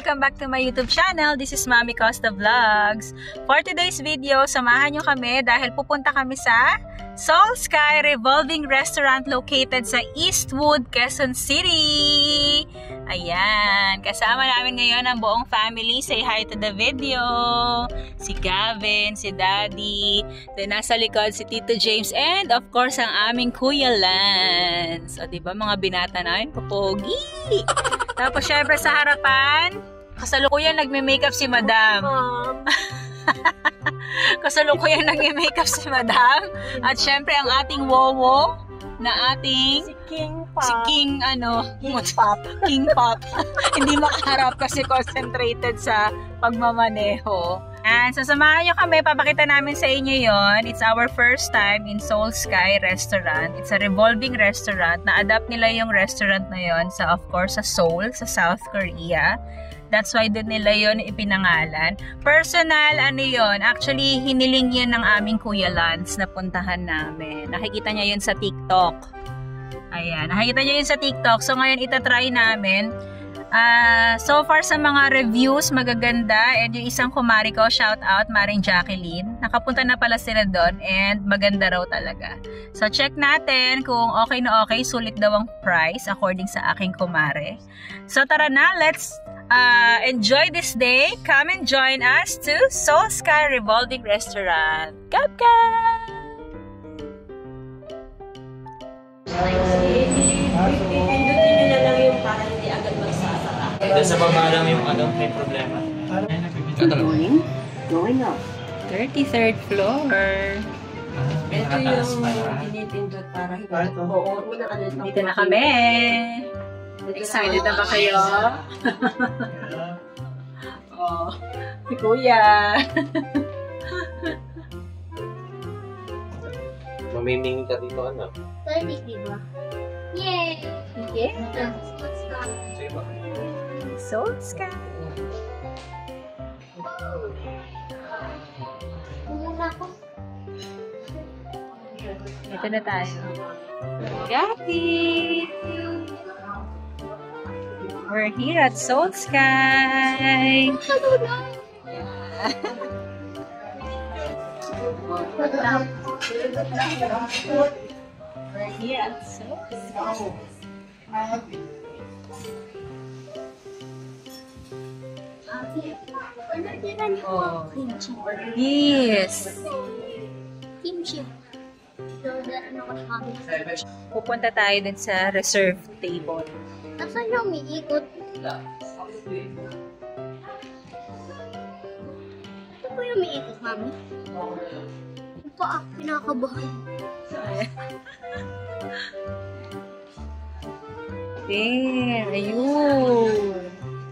Welcome back to my YouTube channel. This is Mami Costa Vlogs. For today's video, samahan nyo kami dahil pupunta kami sa Soul Sky Revolving Restaurant located sa Eastwood, Quezon City. Ayan, kasama namin ngayon ang buong family. Say hi to the video. Si Gavin, si Daddy, then nasa likod si Tito James, and of course ang aming Kuya Lance. O diba mga binata namin, popogi. Tapos syempre sa harapan, kasalukuyan nagme-makeup si Madam. Kasalukuyan nagme-makeup si Madam. At syempre ang ating wowo na ating si King Pop. Si King Pop. King Pop. Hindi makaharap kasi concentrated sa pagmamaneho. And so samahan nyo kami, papakita namin sa inyo yon. It's our first time in Soul Sky Restaurant. It's a revolving restaurant. Na-adapt nila yung restaurant na yon sa, of course, sa Seoul, sa South Korea. That's why doon nila yon ipinangalan. Personal, yon. Actually, hiniling yun ng aming Kuya Lance na puntahan namin. Nakikita niya yun sa TikTok. Ayan, nakikita niya yun sa TikTok. So ngayon, itatry namin. So far sa mga reviews, magaganda. And yung isang kumari ko, shout out, Maring Jacqueline. Nakapunta na pala sila doon and maganda raw talaga. So check natin kung okay na okay, sulit daw ang price according sa aking kumare. So tara na, let's enjoy this day. Come and join us to Soul Sky Revolving Restaurant. Gab gab! Pindutin nyo na lang yung para hindi agad magsasara. Doon sa baba lang yung may problema. Good morning. Going up. 33rd floor. Ito yung pinipindot para hindi Dito na kami. Excited na ba kayo? Oh, si Kuya. Mamimingin ka dito, ano? 30, diba? Yay! Okay. Sige ba? Soul Sky. Muna ko. Ito na tayo. Gabi! We're here at Soul Sky. Hello na! We're here at Soul Sky. Orderan niyo Oh. kimchi. Yes. Kimchi. Orderan ako ni Mami. Pupunta tayo dun sa reserved table. Nasaan yung umiikot? Ito po yung umiikot, Mami. Yung paa, pinakabahan. There, ayun.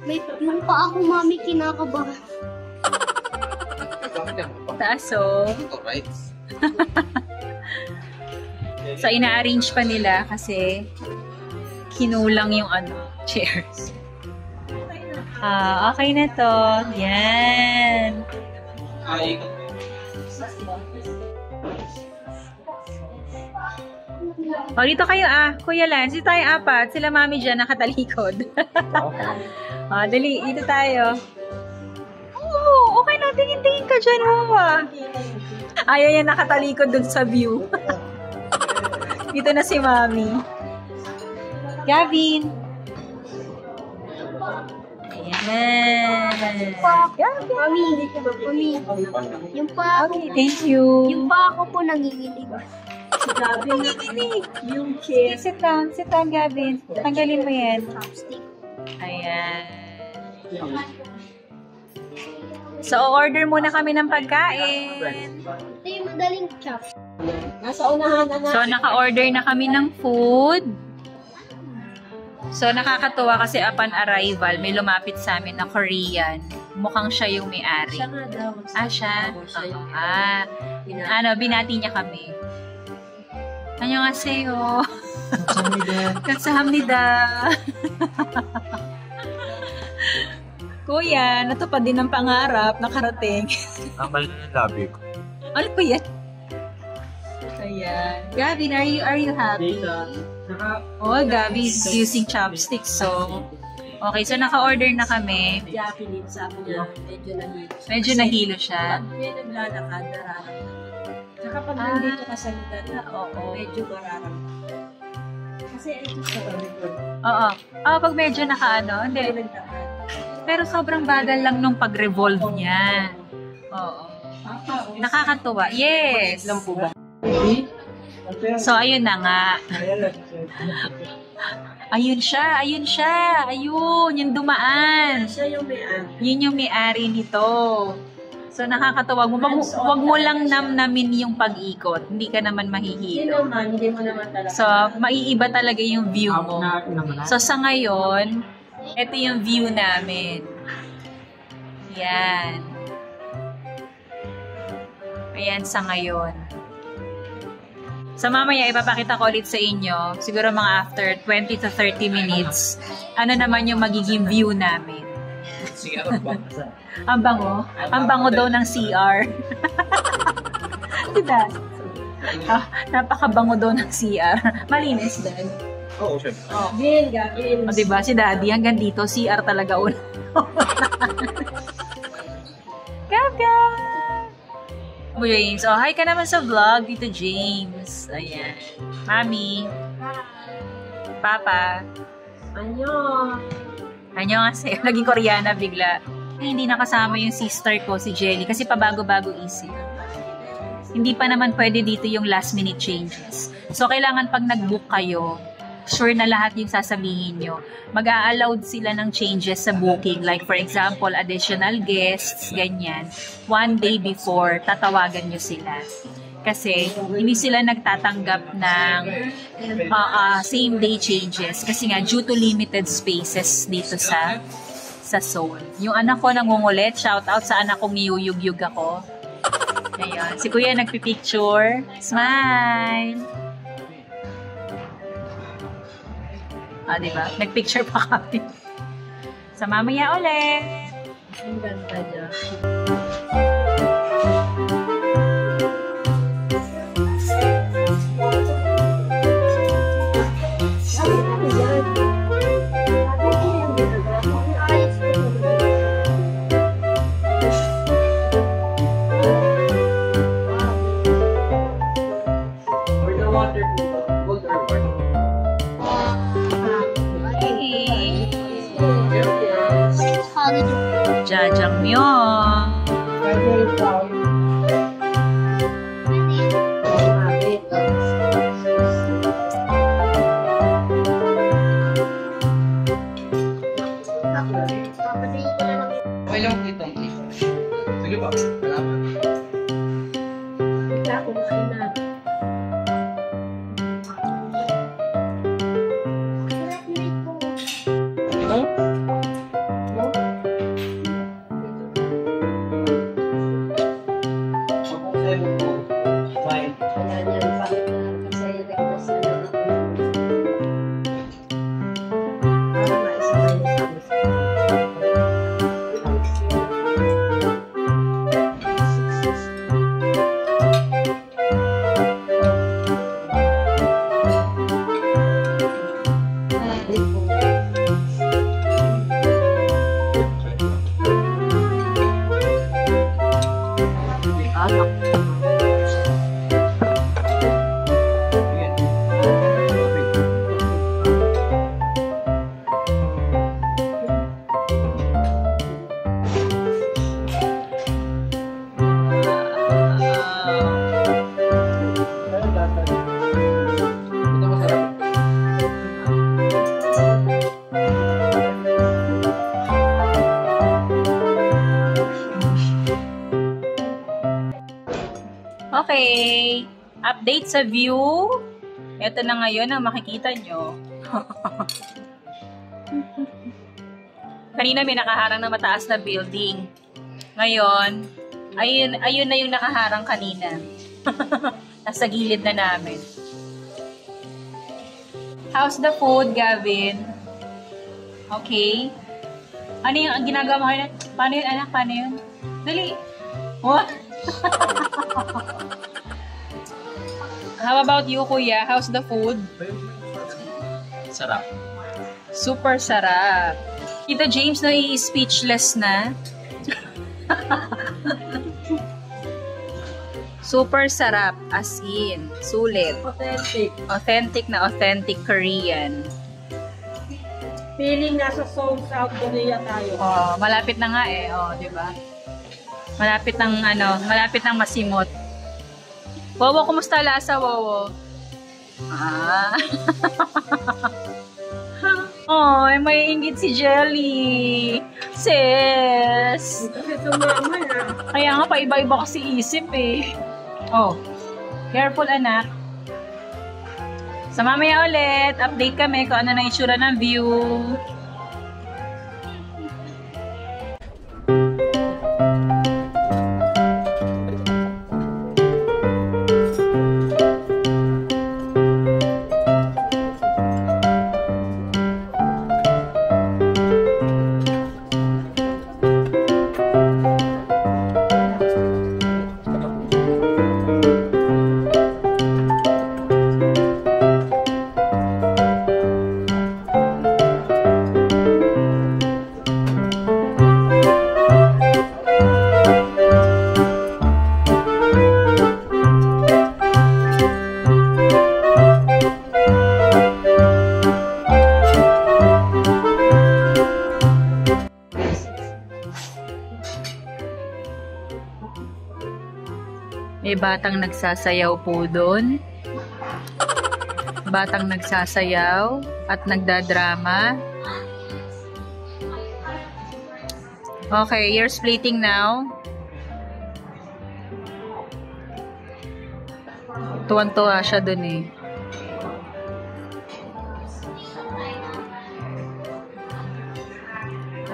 May yung paa ko, Mami, kinakabahan. Taas, oh. So, ina-arrange pa nila kasi kinulang yung chairs. Okay na to. Yan. O, dito kayo Kuya Lance. Dito tayo apat. Sila Mami dyan nakatalikod. Dali. Dito tayo. Oo, okay na. Tingin-tingin ka dyan, Ayaw yan nakatalikod dun sa view. Dito na si Mami. Gavin. Ayan. Mami, yung paa ko, Okay, thank you. yung paa ko po nanginginig. Si Gavin nanginginig. Yung chair. Sit down, Gavin. Tanggalin mo yan. Chopstick. Ayan. So, order muna kami ng pagkain. Ito yung madaling chopstick. Nasa unahan na So, naka-order na kami ng food. So, nakakatuwa kasi upon arrival, may lumapit sa amin na Korean. Mukhang siya yung may-ari. Siya nga daw. Siya? Yung Binati niya kami. Annyeonghaseyo. Kamsahamnida. Kuya, natupad din ng pangarap, nakarating. Ang mali ng labi ko. Ano po yan? Ayan. Gavin, are you happy? Oh, Gabby is using chopsticks, so Okay, so naka-order na kami. Jacqueline, sabi niya, medyo nahilo. Medyo nahilo siya. Pag may naglalakad, nararamdaman. Tsaka pag nandito ka sa lugar na, medyo mararamdaman. Kasi ito sa record. Oo. Pag medyo hindi. Pero sobrang bagal lang nung pag-revolve niya. Oo. Nakakatuwa. Yes! So, ayun na nga. Ayun siya. Ayun, yung dumaan. Siya yung may-ari. Yun yung may-ari nito. So, nakakatawa. Wag mo lang namnamin yung pag-ikot. Hindi ka naman mahihilo. Hindi mo naman talaga. So, maiiba talaga yung view mo. So, sa ngayon, ito yung view namin. Yan. Ayan sa ngayon. So, mamaya ipapakita ko ulit sa inyo, siguro mga after 20 to 30 minutes, ano naman yung magiging view namin. Sige, Ang bango. Ang bango daw ng CR. Diba? Napakabango daw ng CR. Malinis din. Oo, syempre. O diba, si Daddy hanggang dito, CR talaga una. Gaga! James, hi ka naman sa vlog, Tito James. Ayan. Mami. Papa. Anyo kasi, naging Koreana bigla. Hindi nakasama yung sister ko, si Jelly, kasi pabago-bago isip. Hindi pa naman pwede dito yung last minute changes. So, kailangan pag nag-book kayo, sure na lahat yung sasabihin nyo. Mag-a-allowed sila ng changes sa booking. Like, for example, additional guests, ganyan. One day before, tatawagan nyo sila. Kasi, hindi sila nagtatanggap ng same day changes. Kasi nga, due to limited spaces dito sa Seoul. Yung anak ko nangungulit, shout out sa anak kong niyuyug-yug ako. Ayan. Si Kuya nagpipicture. Smile! Diba? Nagpicture pa kami. Sa mamaya ulit! Ang ganda niya. Jajangmyeon. Okay lang dito. Sige pa. Salamat. Ika, kumain na. Okay. Update sa view. Ito na ngayon ang makikita nyo. Kanina may nakaharang na mataas na building. Ngayon, ayun na yung nakaharang kanina. Nasa gilid na namin. How's the food, Gavin? Okay. Ano yung ginagawa mo kayo? Paano yun, anak? Paano yun? Dali. What? How about you, Kuya? How's the food? Sarap. Super sarap. Tito James na i-speechless na. Super sarap, as in. Sulit. Authentic. Authentic Korean. Feeling nasa Seoul, South Korea tayo. Oh, malapit na nga eh. Oh, di ba? Malapit ng masimot. Wowo, kumusta lasa, Wowo? Ah. Oh, may inggit si Jelly. Sis. Kasi sumama na. Kaya nga, paiba-iba kasi isip eh. Oh, careful anak. Sa mamaya ulit, update kami kung ano na itsura ng view. May batang nagsasayaw po doon. Batang nagsasayaw at nagdadrama. Okay, you're splitting now. Tuwan-tuwa siya doon eh.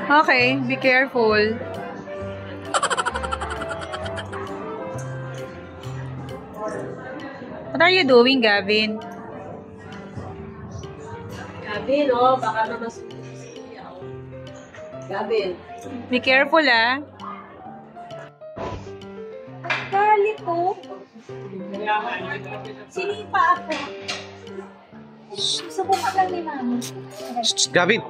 Okay, be careful. What are you doing, Gavin? Gavin, oh, baka naman siya. Gavin. Be careful, ah. Kali ko. Sinipa ako. Subukan lang ni Mami. Gavin!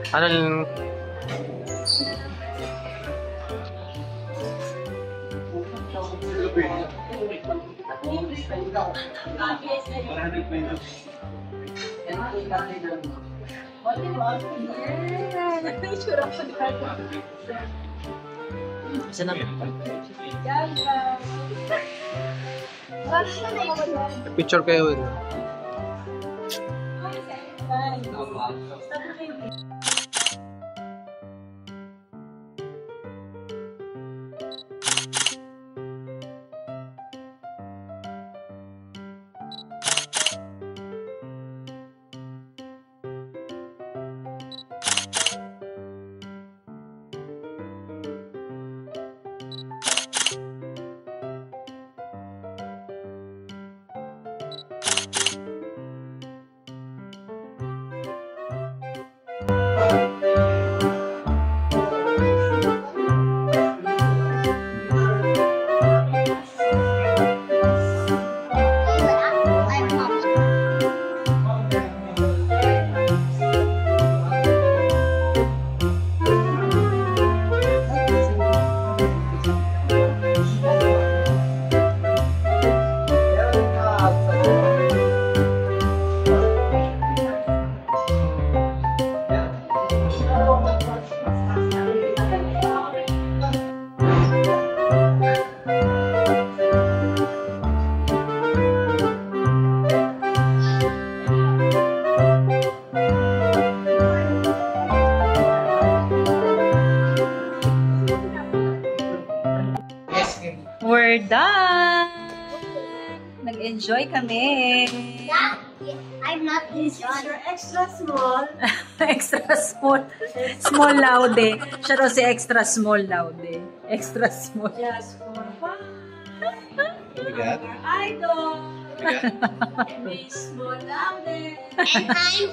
Ano yung... Picture kayo. We're done! Nag-enjoy kami! I'm not this one. You're extra small. Extra small. Small laude. Siya raw si extra small laude. Extra small. Just for fun. Bigat. Idol. Miss Molaude. And I'm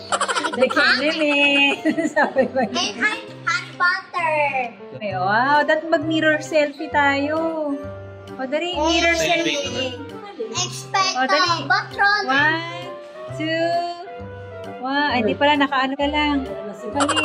Nakikinig. Sabi ko. and I'm hot butter. Ay, wow, that mag-mirror selfie tayo. O, dali, mirror selfie. Expect Oh, dali. Batron. 1, 2, 1. Ay, di pala, nakaano ka lang. Mali.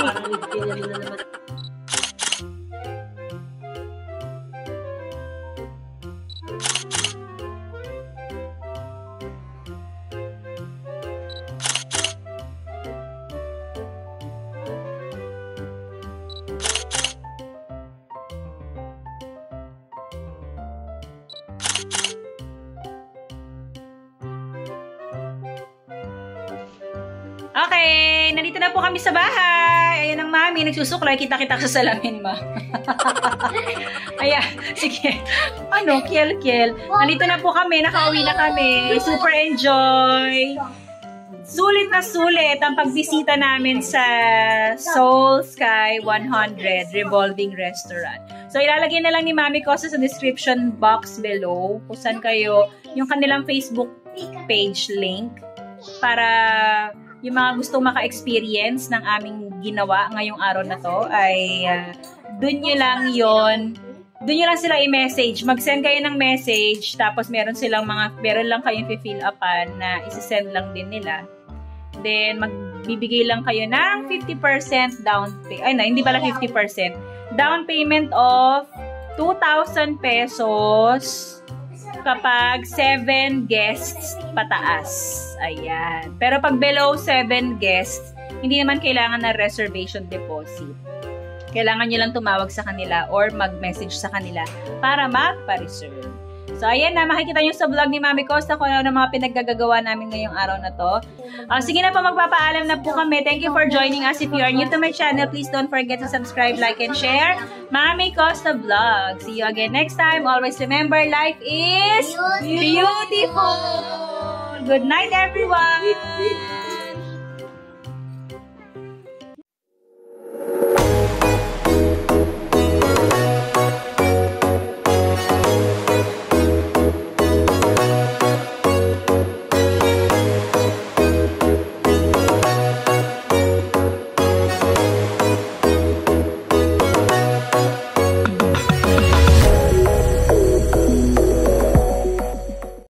Okay, nandito na po kami sa bahay. Ayan ang mami, nagsusuklay. Kita-kita sa salamin, ma. Ayan, sige. Ano, kiel-kiel. Nandito na po kami, nakauwi na kami. Super enjoy. Sulit na sulit ang pagbisita namin sa Seoul Sky 100 Revolving Restaurant. So, ilalagay na lang ni Mami Costa sa description box below kung saan kayo, yung kanilang Facebook page link para yung mga gustong maka-experience ng aming ginawa ngayong araw na to ay dun nyo lang sila i-message. Mag-send kayo ng message, tapos meron lang kayong fill upan na isi-send lang din nila. Then, magbibigay lang kayo ng 50% down payment. Ay, hindi pala 50%. Down payment of 2,000 pesos kapag 7 guests pataas. Ayan. Pero pag below 7 guests, hindi naman kailangan na reservation deposit. Kailangan nyo lang tumawag sa kanila or mag-message sa kanila para magpa-reserve. So, ayan na. Makikita nyo sa vlog ni Mami Costa kung ano mga pinaggagawa namin ngayong araw na to. Sige na po, magpapaalam na po kami. Thank you for joining us. If you are new to my channel, please don't forget to subscribe, like, and share. Mami Costa Vlog. See you again next time. Always remember, life is beautiful. Good night, everyone.